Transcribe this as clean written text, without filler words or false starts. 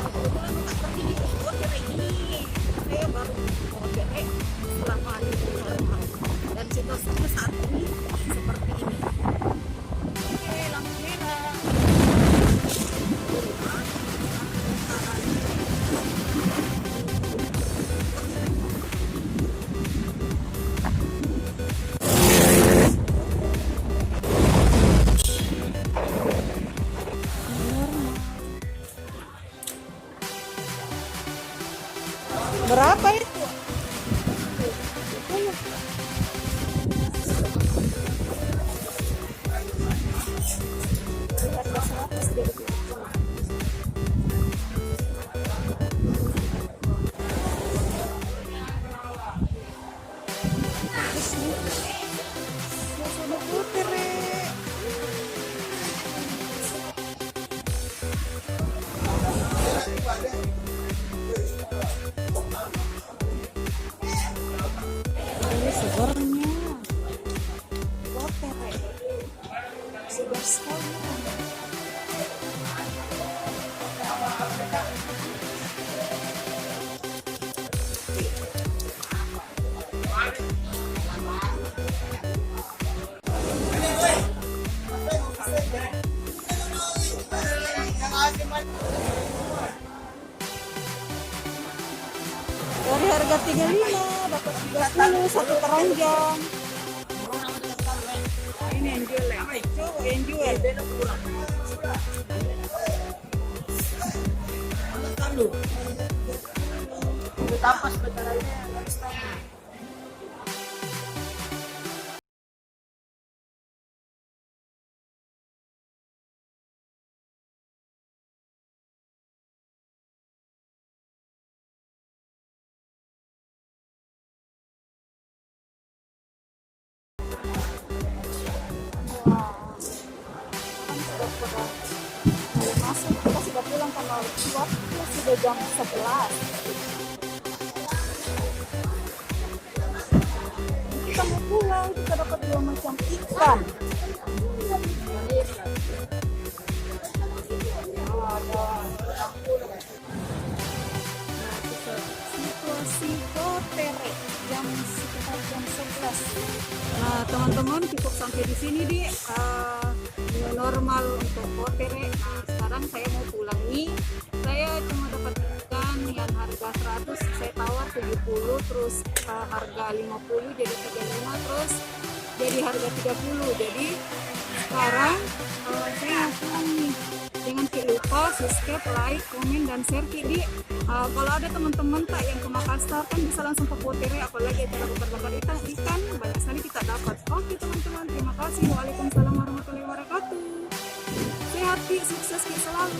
Kebetulan Kak pergi di hotel ini, saya baru hotel selama itu normal dan situasinya saat ini seperti ini. Oke, lampu merah. Berapa itu? Suasana putri. Ini segernya. Putri. Segar sekali. Dari harga 35 dapat 30 satu keranjang. Ini yang jual ya. Coba yang jual. Tapas betaranya. Masuk kita sudah pulang karena waktu sudah jam 11. Kita mau pulang, kita dapat 2 macam ikan. Situasi Potere jam sekitar jam 11. Nah teman-teman cukup sampai di sini di new normal untuk Potere. Nah sekarang saya mau pulang nih. Saya cuma dapat ikan yang harga 100, saya tawar 70, terus harga 50 jadi 35, terus jadi harga 30. Jadi sekarang saya mau pulang nih. Jangan lupa subscribe, like, komen, dan share di kalau ada teman-teman tak yang ke Makassar kan bisa langsung ke Potere, apalagi acara bakar-bakar ikan banyak sekali kita dapat. Oke teman-teman, terima kasih. Waalaikumsalam warahmatullahi wabarakatuh. Sehat, sukses selalu.